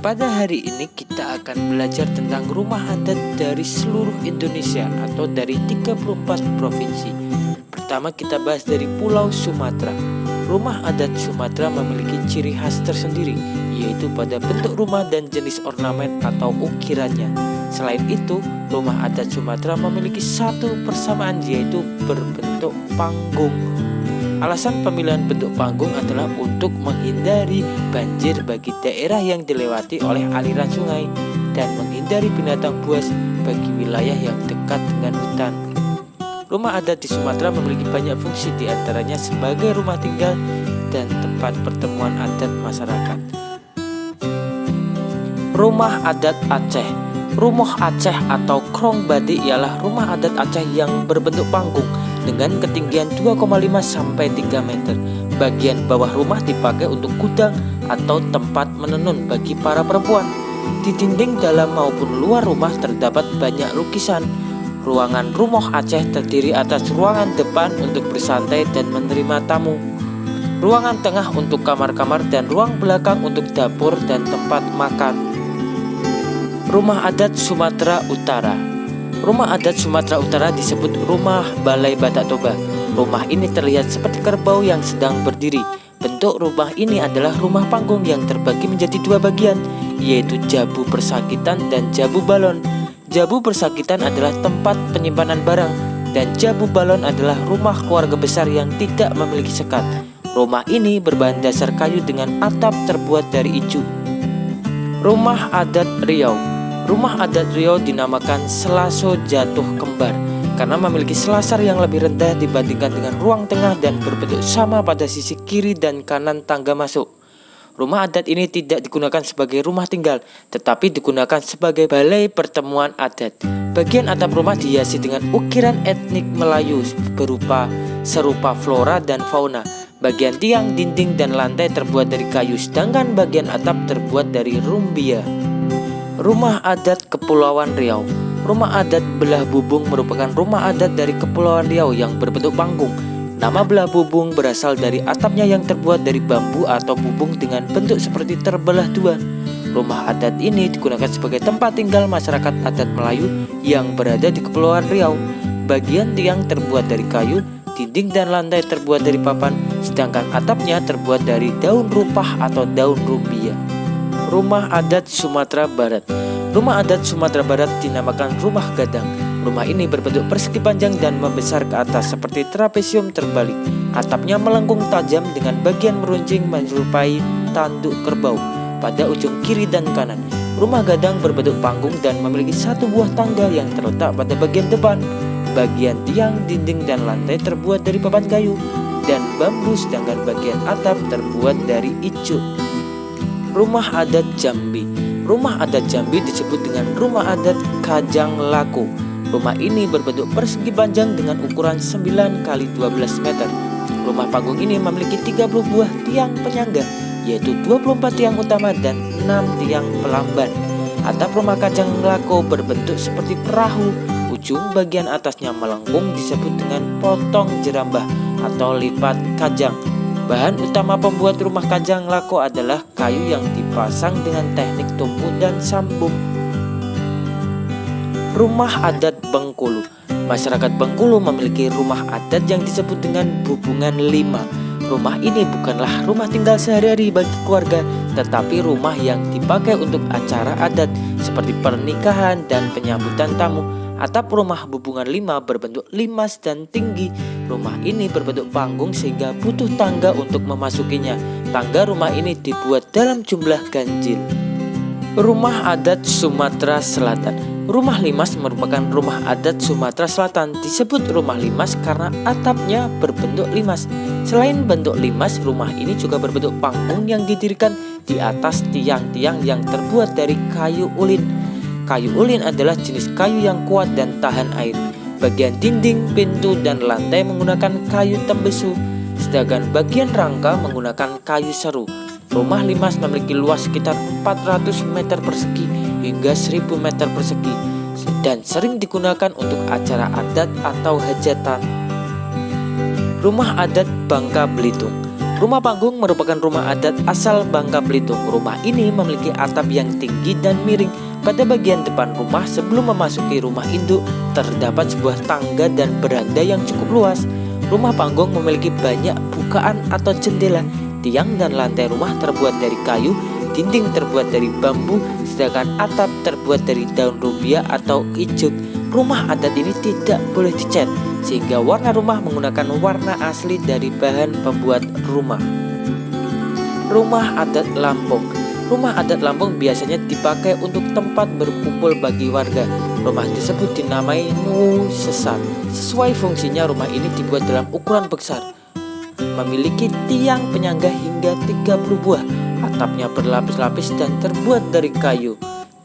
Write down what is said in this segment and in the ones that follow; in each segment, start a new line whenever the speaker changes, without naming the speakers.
Pada hari ini kita akan belajar tentang rumah adat dari seluruh Indonesia atau dari 34 provinsi. Pertama kita bahas dari Pulau Sumatera. Rumah adat Sumatera memiliki ciri khas tersendiri, yaitu pada bentuk rumah dan jenis ornamen atau ukirannya. Selain itu, rumah adat Sumatera memiliki satu persamaan, yaitu berbentuk panggung. Alasan pemilihan bentuk panggung adalah untuk menghindari banjir bagi daerah yang dilewati oleh aliran sungai dan menghindari binatang buas bagi wilayah yang dekat dengan hutan. Rumah adat di Sumatera memiliki banyak fungsi, diantaranya sebagai rumah tinggal dan tempat pertemuan adat masyarakat. Rumah adat Aceh. Rumah Aceh atau Krong Badik ialah rumah adat Aceh yang berbentuk panggung dengan ketinggian 2,5 sampai 3 meter. Bagian bawah rumah dipakai untuk gudang atau tempat menenun bagi para perempuan. Di dinding dalam maupun luar rumah terdapat banyak lukisan. Ruangan rumah Aceh terdiri atas ruangan depan untuk bersantai dan menerima tamu, ruangan tengah untuk kamar-kamar, dan ruang belakang untuk dapur dan tempat makan. Rumah adat Sumatera Utara. Rumah adat Sumatera Utara disebut Rumah Balai Batak Toba. Rumah ini terlihat seperti kerbau yang sedang berdiri. Bentuk rumah ini adalah rumah panggung yang terbagi menjadi dua bagian, yaitu Jabu Persakitan dan Jabu Balon. Jabu Persakitan adalah tempat penyimpanan barang, dan Jabu Balon adalah rumah keluarga besar yang tidak memiliki sekat. Rumah ini berbahan dasar kayu dengan atap terbuat dari ijuk. Rumah adat Riau. Rumah adat Riau dinamakan Selaso Jatuh Kembar karena memiliki selasar yang lebih rendah dibandingkan dengan ruang tengah dan berbentuk sama pada sisi kiri dan kanan tangga masuk. Rumah adat ini tidak digunakan sebagai rumah tinggal, tetapi digunakan sebagai balai pertemuan adat. Bagian atap rumah dihiasi dengan ukiran etnik Melayu serupa flora dan fauna. Bagian tiang, dinding, dan lantai terbuat dari kayu, sedangkan bagian atap terbuat dari rumbia. Rumah adat Kepulauan Riau. Rumah adat Belah Bubung merupakan rumah adat dari Kepulauan Riau yang berbentuk panggung. Nama Belah Bubung berasal dari atapnya yang terbuat dari bambu atau bubung dengan bentuk seperti terbelah dua. Rumah adat ini digunakan sebagai tempat tinggal masyarakat adat Melayu yang berada di Kepulauan Riau. Bagian tiang terbuat dari kayu, dinding dan lantai terbuat dari papan, sedangkan atapnya terbuat dari daun rupah atau daun rumbia. Rumah adat Sumatera Barat. Rumah adat Sumatera Barat dinamakan Rumah Gadang. Rumah ini berbentuk persegi panjang dan membesar ke atas seperti trapesium terbalik. Atapnya melengkung tajam dengan bagian meruncing menyerupai tanduk kerbau pada ujung kiri dan kanan. Rumah Gadang berbentuk panggung dan memiliki satu buah tangga yang terletak pada bagian depan. Bagian tiang, dinding, dan lantai terbuat dari papan kayu dan bambu, sedangkan bagian atap terbuat dari ijuk. Rumah adat Jambi. Rumah adat Jambi disebut dengan Rumah adat Kajang Lako. Rumah ini berbentuk persegi panjang dengan ukuran 9 x 12 meter. Rumah panggung ini memiliki 30 buah tiang penyangga, yaitu 24 tiang utama dan 6 tiang pelamban. Atap rumah Kajang Lako berbentuk seperti perahu. Ujung bagian atasnya melengkung disebut dengan potong jerambah atau lipat kajang. Bahan utama pembuat rumah Kajang Lako adalah kayu yang dipasang dengan teknik tumpu dan sambung. Rumah adat Bengkulu. Masyarakat Bengkulu memiliki rumah adat yang disebut dengan Bubungan 5. Rumah ini bukanlah rumah tinggal sehari-hari bagi keluarga, tetapi rumah yang dipakai untuk acara adat seperti pernikahan dan penyambutan tamu. Atap rumah Bubungan 5 berbentuk limas dan tinggi. Rumah ini berbentuk panggung sehingga butuh tangga untuk memasukinya. Tangga rumah ini dibuat dalam jumlah ganjil. Rumah adat Sumatera Selatan. Rumah limas merupakan rumah adat Sumatera Selatan. Disebut rumah limas karena atapnya berbentuk limas. Selain bentuk limas, rumah ini juga berbentuk panggung yang didirikan di atas tiang-tiang yang terbuat dari kayu ulin. Kayu ulin adalah jenis kayu yang kuat dan tahan air. Bagian dinding, pintu, dan lantai menggunakan kayu tembesu, sedangkan bagian rangka menggunakan kayu seru. Rumah limas memiliki luas sekitar 400 meter persegi hingga 1000 meter persegi dan sering digunakan untuk acara adat atau hajatan. Rumah adat Bangka Belitung. Rumah panggung merupakan rumah adat asal Bangka Belitung. Rumah ini memiliki atap yang tinggi dan miring. Pada bagian depan rumah sebelum memasuki rumah induk terdapat sebuah tangga dan beranda yang cukup luas. Rumah panggung memiliki banyak bukaan atau jendela. Tiang dan lantai rumah terbuat dari kayu, dinding terbuat dari bambu, sedangkan atap terbuat dari daun rubia atau ijuk. Rumah adat ini tidak boleh dicat, sehingga warna rumah menggunakan warna asli dari bahan pembuat rumah. Rumah adat Lampung. Rumah adat Lampung biasanya dipakai untuk tempat berkumpul bagi warga. Rumah tersebut dinamai Nu Sesat. Sesuai fungsinya, rumah ini dibuat dalam ukuran besar, memiliki tiang penyangga hingga 30 buah. Atapnya berlapis-lapis dan terbuat dari kayu,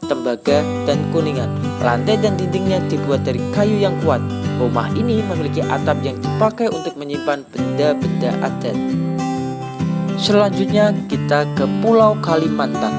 tembaga, dan kuningan. Lantai dan dindingnya dibuat dari kayu yang kuat. Rumah ini memiliki atap yang dipakai untuk menyimpan benda-benda adat. Selanjutnya kita ke Pulau Kalimantan.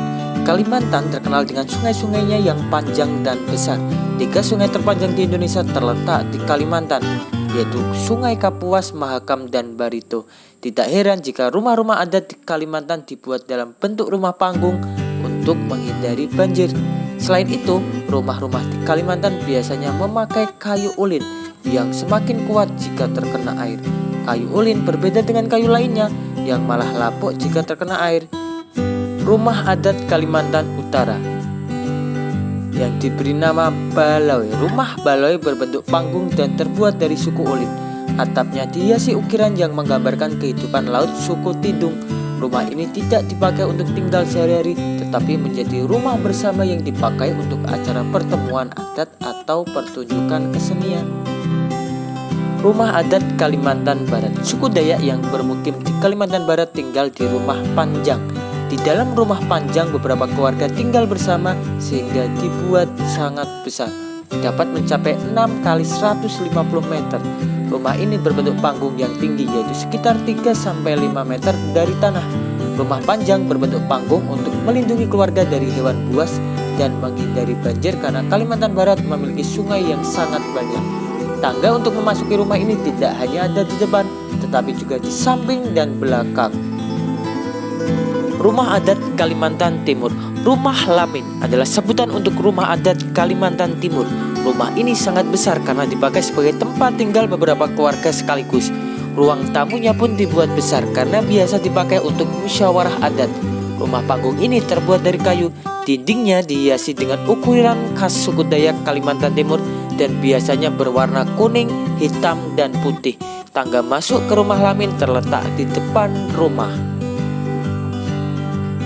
Kalimantan terkenal dengan sungai-sungainya yang panjang dan besar. 3 sungai terpanjang di Indonesia terletak di Kalimantan, yaitu Sungai Kapuas, Mahakam, dan Barito. Tidak heran jika rumah-rumah adat di Kalimantan dibuat dalam bentuk rumah panggung untuk menghindari banjir. Selain itu, rumah-rumah di Kalimantan biasanya memakai kayu ulin yang semakin kuat jika terkena air. Kayu ulin berbeda dengan kayu lainnya yang malah lapuk jika terkena air. Rumah adat Kalimantan Utara yang diberi nama Baloi. Rumah Baloi berbentuk panggung dan terbuat dari suku ulin. Atapnya dihiasi ukiran yang menggambarkan kehidupan laut suku Tidung. Rumah ini tidak dipakai untuk tinggal sehari-hari, tetapi menjadi rumah bersama yang dipakai untuk acara pertemuan adat atau pertunjukan kesenian. Rumah adat Kalimantan Barat. Suku Dayak yang bermukim di Kalimantan Barat tinggal di Rumah Panjang. Di dalam rumah panjang beberapa keluarga tinggal bersama sehingga dibuat sangat besar, dapat mencapai 6 kali 150 meter. Rumah ini berbentuk panggung yang tinggi, yaitu sekitar 3-5 meter dari tanah. Rumah panjang berbentuk panggung untuk melindungi keluarga dari hewan buas dan menghindari banjir karena Kalimantan Barat memiliki sungai yang sangat banyak. Tangga untuk memasuki rumah ini tidak hanya ada di depan, tetapi juga di samping dan belakang. Rumah adat Kalimantan Timur. Rumah Lamin adalah sebutan untuk rumah adat Kalimantan Timur. Rumah ini sangat besar karena dipakai sebagai tempat tinggal beberapa keluarga sekaligus. Ruang tamunya pun dibuat besar karena biasa dipakai untuk musyawarah adat. Rumah panggung ini terbuat dari kayu. Dindingnya dihiasi dengan ukiran khas suku Dayak Kalimantan Timur dan biasanya berwarna kuning, hitam, dan putih. Tangga masuk ke rumah Lamin terletak di depan rumah.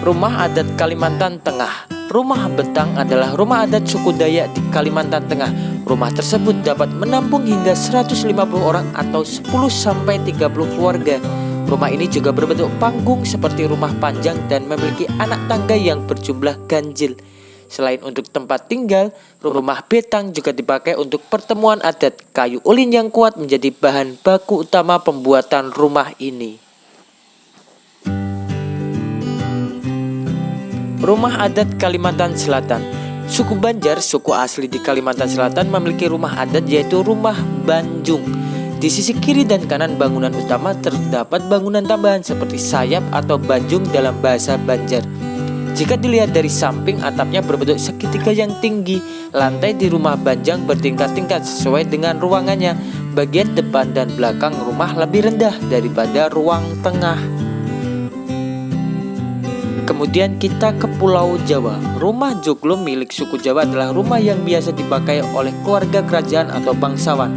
Rumah adat Kalimantan Tengah. Rumah Betang adalah rumah adat suku Dayak di Kalimantan Tengah. Rumah tersebut dapat menampung hingga 150 orang atau 10-30 keluarga. Rumah ini juga berbentuk panggung seperti rumah panjang dan memiliki anak tangga yang berjumlah ganjil. Selain untuk tempat tinggal, rumah betang juga dipakai untuk pertemuan adat. Kayu ulin yang kuat menjadi bahan baku utama pembuatan rumah ini. Rumah adat Kalimantan Selatan. Suku Banjar, suku asli di Kalimantan Selatan, memiliki rumah adat yaitu rumah Banjung. Di sisi kiri dan kanan bangunan utama terdapat bangunan tambahan seperti sayap atau banjung dalam bahasa Banjar. Jika dilihat dari samping, atapnya berbentuk segitiga yang tinggi. Lantai di rumah Banjang bertingkat-tingkat sesuai dengan ruangannya. Bagian depan dan belakang rumah lebih rendah daripada ruang tengah. Kemudian kita ke Pulau Jawa. Rumah joglo milik suku Jawa adalah rumah yang biasa dipakai oleh keluarga kerajaan atau bangsawan.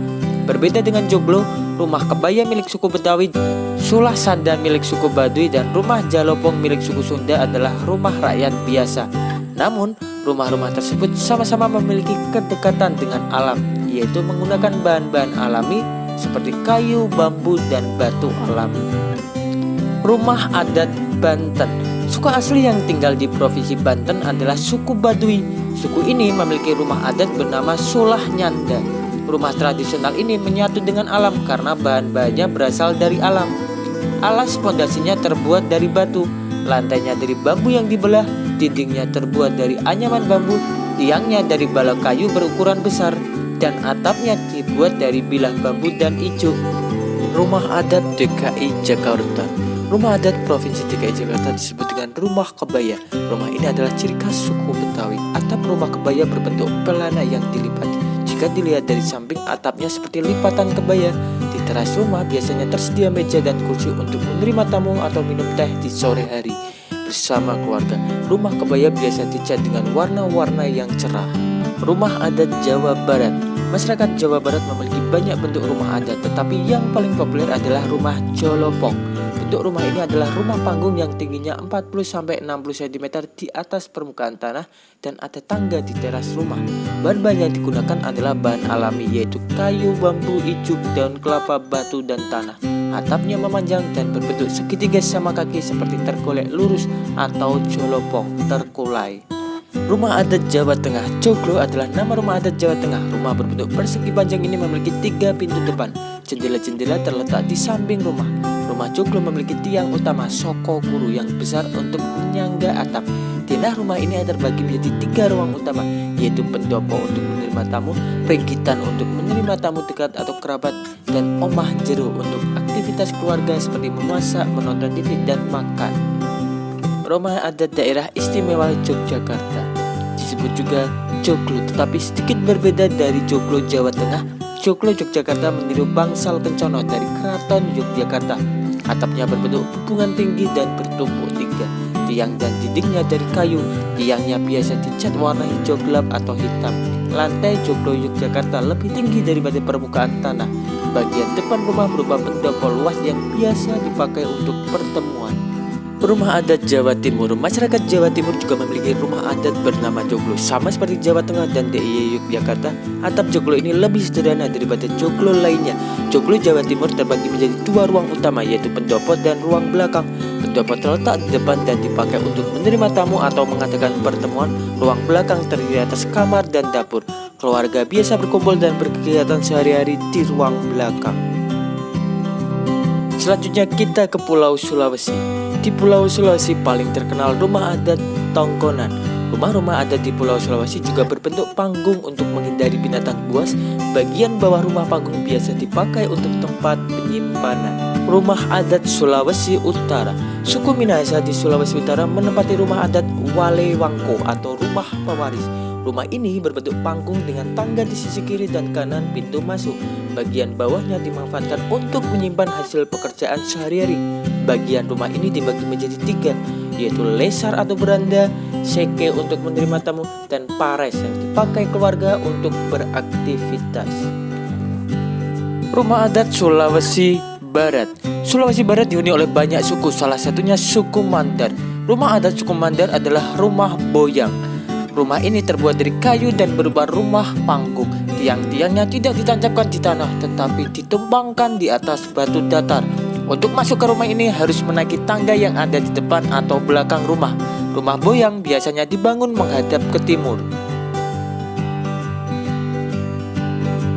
Berbeda dengan joglo, rumah kebaya milik suku Betawi, sulah sanda milik suku Baduy, dan rumah jalopong milik suku Sunda adalah rumah rakyat biasa. Namun, rumah-rumah tersebut sama-sama memiliki kedekatan dengan alam, yaitu menggunakan bahan-bahan alami seperti kayu, bambu, dan batu alami. Rumah adat Banten. Suku asli yang tinggal di Provinsi Banten adalah suku Baduy. Suku ini memiliki rumah adat bernama Sulah Nyanda. Rumah tradisional ini menyatu dengan alam karena bahan-bahannya berasal dari alam. Alas pondasinya terbuat dari batu, lantainya dari bambu yang dibelah, dindingnya terbuat dari anyaman bambu, tiangnya dari bala kayu berukuran besar, dan atapnya dibuat dari bilah bambu dan ijuk. Rumah adat DKI Jakarta. Rumah adat Provinsi DKI Jakarta disebut dengan rumah kebaya. Rumah ini adalah ciri khas suku Betawi. Atap rumah kebaya berbentuk pelana yang dilipat. Jika dilihat dari samping, atapnya seperti lipatan kebaya. Di teras rumah biasanya tersedia meja dan kursi untuk menerima tamu atau minum teh di sore hari bersama keluarga. Rumah kebaya biasa dicat dengan warna-warna yang cerah. Rumah adat Jawa Barat. Masyarakat Jawa Barat memiliki banyak bentuk rumah adat, tetapi yang paling populer adalah rumah Jolopong. Bentuk rumah ini adalah rumah panggung yang tingginya 40-60 cm di atas permukaan tanah dan ada tangga di teras rumah. Bahan-bahan yang digunakan adalah bahan alami, yaitu kayu, bambu, ijuk, daun kelapa, batu, dan tanah. Atapnya memanjang dan berbentuk segitiga sama kaki seperti tergolek lurus atau jolopong terkulai. Rumah adat Jawa Tengah. Joglo adalah nama rumah adat Jawa Tengah. Rumah berbentuk persegi panjang ini memiliki 3 pintu depan. Jendela-jendela terletak di samping rumah. Rumah Joglo memiliki tiang utama soko guru yang besar untuk menyangga atap. Denah rumah ini terbagi menjadi 3 ruang utama, yaitu pendopo untuk menerima tamu, pringgitan untuk menerima tamu dekat atau kerabat, dan omah jero untuk aktivitas keluarga seperti memasak, menonton TV, dan makan. Rumah adat Daerah Istimewa Yogyakarta disebut juga Joglo, tetapi sedikit berbeda dari Joglo Jawa Tengah. Joglo Yogyakarta meniru bangsal kencono dari Keraton Yogyakarta. Atapnya berbentuk hubungan tinggi dan bertumpuk 3. Tiang dan dindingnya dari kayu. Tiangnya biasa dicat warna hijau gelap atau hitam. Lantai Joglo Yogyakarta lebih tinggi daripada permukaan tanah. Bagian depan rumah berupa pendopo luas yang biasa dipakai untuk pertemuan. Rumah adat Jawa Timur. Masyarakat Jawa Timur juga memiliki rumah adat bernama Joglo. Sama seperti Jawa Tengah dan DIY Yogyakarta, atap Joglo ini lebih sederhana daripada Joglo lainnya. Joglo Jawa Timur terbagi menjadi 2 ruang utama, yaitu pendopo dan ruang belakang. Pendopo terletak di depan dan dipakai untuk menerima tamu atau mengadakan pertemuan. Ruang belakang terdiri atas kamar dan dapur. Keluarga biasa berkumpul dan berkegiatan sehari-hari di ruang belakang. Selanjutnya kita ke Pulau Sulawesi. Di Pulau Sulawesi paling terkenal rumah adat Tongkonan. Rumah-rumah adat di Pulau Sulawesi juga berbentuk panggung untuk menghindari binatang buas. Bagian bawah rumah panggung biasa dipakai untuk tempat penyimpanan. Rumah adat Sulawesi Utara. Suku Minahasa di Sulawesi Utara menempati rumah adat Walewangko atau rumah pewaris. Rumah ini berbentuk panggung dengan tangga di sisi kiri dan kanan pintu masuk. Bagian bawahnya dimanfaatkan untuk menyimpan hasil pekerjaan sehari-hari. Bagian rumah ini dibagi menjadi 3, yaitu lesar atau beranda, seke untuk menerima tamu, dan pares yang dipakai keluarga untuk beraktivitas. Rumah adat Sulawesi Barat. Sulawesi Barat dihuni oleh banyak suku, salah satunya suku Mandar. Rumah adat suku Mandar adalah rumah boyang. Rumah ini terbuat dari kayu dan berupa rumah panggung. Tiang-tiangnya tidak ditancapkan di tanah, tetapi ditumpangkan di atas batu datar. Untuk masuk ke rumah ini harus menaiki tangga yang ada di depan atau belakang rumah. Rumah boyang biasanya dibangun menghadap ke timur.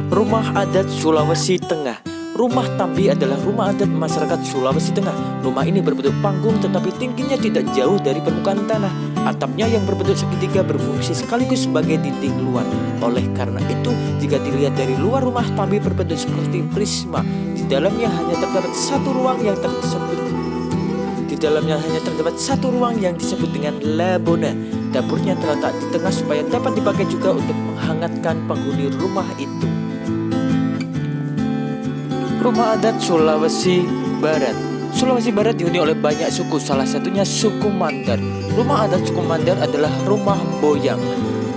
Rumah adat Sulawesi Tengah. Rumah Tambi adalah rumah adat masyarakat Sulawesi Tengah. Rumah ini berbentuk panggung tetapi tingginya tidak jauh dari permukaan tanah. Atapnya yang berbentuk segitiga berfungsi sekaligus sebagai dinding luar. Oleh karena itu, jika dilihat dari luar, rumah Tambi berbentuk seperti prisma. Di dalamnya hanya terdapat satu ruang yang disebut dengan labona. Dapurnya terletak di tengah supaya dapat dipakai juga untuk menghangatkan penghuni rumah itu. Rumah adat Sulawesi Barat. Sulawesi Barat dihuni oleh banyak suku, salah satunya suku Mandar. Rumah adat suku Mandar adalah rumah boyang.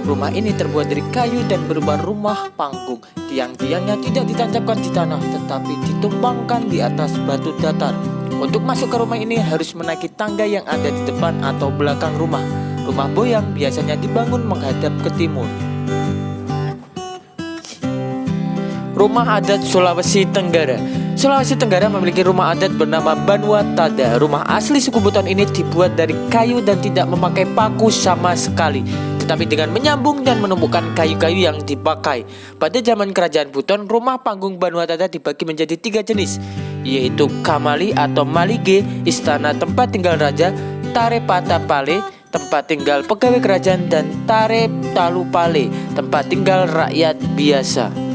Rumah ini terbuat dari kayu dan berupa rumah panggung. Tiang-tiangnya tidak ditancapkan di tanah, tetapi ditumpangkan di atas batu datar. Untuk masuk ke rumah ini harus menaiki tangga yang ada di depan atau belakang rumah. Rumah boyang biasanya dibangun menghadap ke timur. Rumah adat Sulawesi Tenggara. Sulawesi Tenggara memiliki rumah adat bernama Banua Tada. Rumah asli suku Buton ini dibuat dari kayu dan tidak memakai paku sama sekali, tetapi dengan menyambung dan menumbuhkan kayu-kayu yang dipakai. Pada zaman kerajaan Buton, rumah panggung Banua Tada dibagi menjadi 3 jenis, yaitu Kamali atau Malige, istana tempat tinggal raja, Tare Patapale, tempat tinggal pegawai kerajaan, dan Tare Talupale, tempat tinggal rakyat biasa.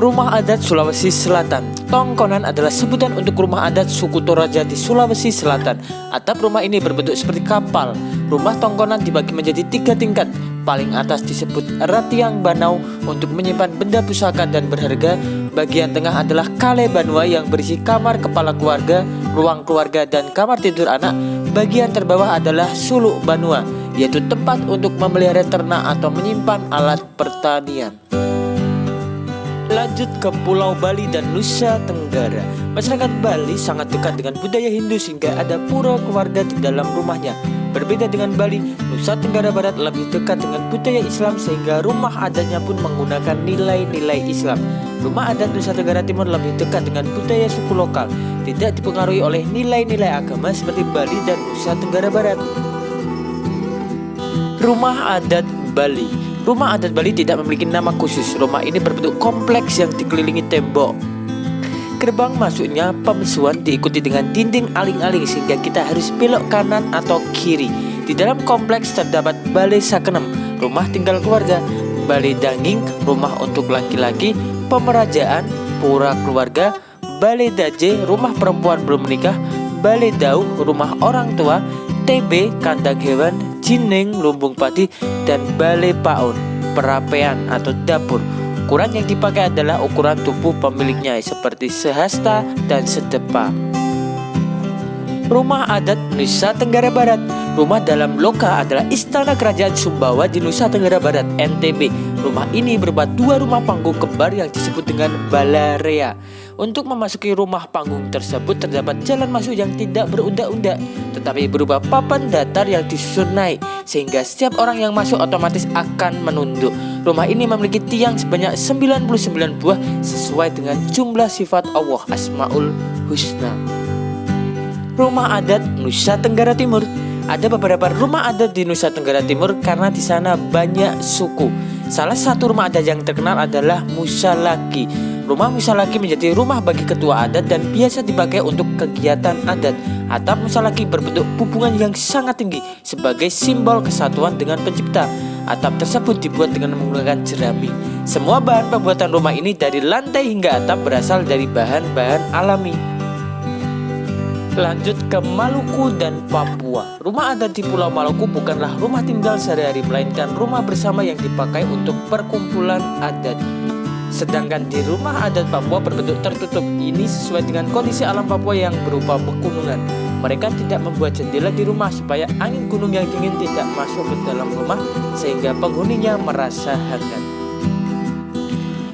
Rumah adat Sulawesi Selatan. Tongkonan adalah sebutan untuk rumah adat suku Toraja di Sulawesi Selatan. Atap rumah ini berbentuk seperti kapal. Rumah tongkonan dibagi menjadi 3 tingkat. Paling atas disebut ratiang banau untuk menyimpan benda pusaka dan berharga. Bagian tengah adalah kale banua yang berisi kamar kepala keluarga, ruang keluarga, dan kamar tidur anak. Bagian terbawah adalah suluk banua, yaitu tempat untuk memelihara ternak atau menyimpan alat pertanian. Lanjut ke Pulau Bali dan Nusa Tenggara. Masyarakat Bali sangat dekat dengan budaya Hindu sehingga ada pura keluarga di dalam rumahnya. Berbeda dengan Bali, Nusa Tenggara Barat lebih dekat dengan budaya Islam sehingga rumah adatnya pun menggunakan nilai-nilai Islam. Rumah adat Nusa Tenggara Timur lebih dekat dengan budaya suku lokal, tidak dipengaruhi oleh nilai-nilai agama seperti Bali dan Nusa Tenggara Barat. Rumah adat Bali. Rumah adat Bali tidak memiliki nama khusus. Rumah ini berbentuk kompleks yang dikelilingi tembok. Gerbang masuknya pemesuan diikuti dengan dinding aling-aling sehingga kita harus belok kanan atau kiri. Di dalam kompleks terdapat Balai Sakenem, rumah tinggal keluarga, Balai Danging, rumah untuk laki-laki, Pemerajaan, pura keluarga, Balai Daje, rumah perempuan belum menikah, Balai Dauh, rumah orang tua, TB, kandang hewan, Jining, lumbung padi, dan Balai Paun, perapean atau dapur. Ukuran yang dipakai adalah ukuran tubuh pemiliknya seperti sehasta dan sedepa. Rumah adat Nusa Tenggara Barat. Rumah dalam loka adalah Istana Kerajaan Sumbawa di Nusa Tenggara Barat, NTB. Rumah ini berupa 2 rumah panggung kembar yang disebut dengan balarea. Untuk memasuki rumah panggung tersebut terdapat jalan masuk yang tidak berundak-undak, tetapi berupa papan datar yang disusun naik, sehingga setiap orang yang masuk otomatis akan menunduk. Rumah ini memiliki tiang sebanyak 99 buah sesuai dengan jumlah sifat Allah Asmaul Husna. Rumah adat Nusa Tenggara Timur. Ada beberapa rumah adat di Nusa Tenggara Timur karena di sana banyak suku. Salah satu rumah adat yang terkenal adalah Musalaki. Rumah Musalaki menjadi rumah bagi ketua adat dan biasa dipakai untuk kegiatan adat. Atap Musalaki berbentuk hubungan yang sangat tinggi sebagai simbol kesatuan dengan pencipta. Atap tersebut dibuat dengan menggunakan jerami. Semua bahan pembuatan rumah ini dari lantai hingga atap berasal dari bahan-bahan alami. Lanjut ke Maluku dan Papua. Rumah adat di Pulau Maluku bukanlah rumah tinggal sehari-hari, melainkan rumah bersama yang dipakai untuk perkumpulan adat. Sedangkan di rumah adat Papua berbentuk tertutup. Ini sesuai dengan kondisi alam Papua yang berupa pegunungan. Mereka tidak membuat jendela di rumah supaya angin gunung yang dingin tidak masuk ke dalam rumah sehingga penghuninya merasa hangat.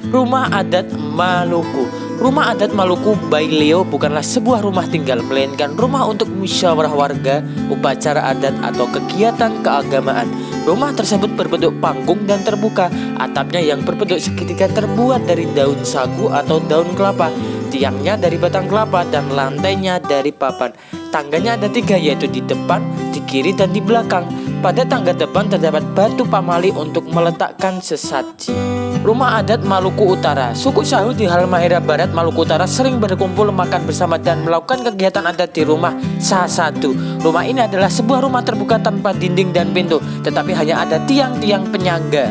Rumah adat Maluku. Rumah adat Maluku Baileo bukanlah sebuah rumah tinggal, melainkan rumah untuk musyawarah warga, upacara adat, atau kegiatan keagamaan. Rumah tersebut berbentuk panggung dan terbuka. Atapnya yang berbentuk segitiga terbuat dari daun sagu atau daun kelapa. Tiangnya dari batang kelapa dan lantainya dari papan. Tangganya ada 3, yaitu di depan, di kiri, dan di belakang. Pada tangga depan terdapat batu pamali untuk meletakkan sesaji. Rumah adat Maluku Utara. Suku Sahu di Halmahera Barat, Maluku Utara sering berkumpul makan bersama dan melakukan kegiatan adat di rumah Sasatu. Rumah ini adalah sebuah rumah terbuka tanpa dinding dan pintu, tetapi hanya ada tiang-tiang penyangga.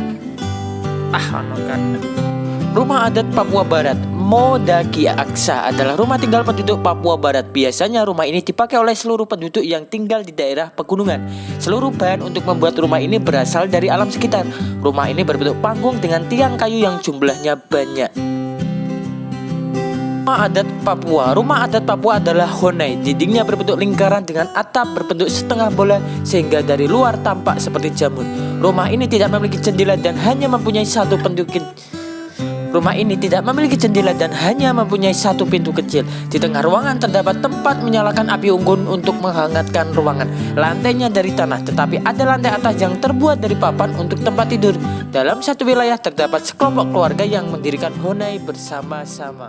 Rumah adat Papua Barat. Modaki Aksa adalah rumah tinggal penduduk Papua Barat. Biasanya rumah ini dipakai oleh seluruh penduduk yang tinggal di daerah pegunungan. Seluruh bahan untuk membuat rumah ini berasal dari alam sekitar. Rumah ini berbentuk panggung dengan tiang kayu yang jumlahnya banyak. Rumah adat Papua. Rumah adat Papua adalah honai. Dindingnya berbentuk lingkaran dengan atap berbentuk setengah bola sehingga dari luar tampak seperti jamur. Rumah ini tidak memiliki jendela dan hanya mempunyai satu pintu kecil. Di tengah ruangan terdapat tempat menyalakan api unggun untuk menghangatkan ruangan. Lantainya dari tanah, tetapi ada lantai atas yang terbuat dari papan untuk tempat tidur. Dalam satu wilayah terdapat sekelompok keluarga yang mendirikan honai bersama-sama.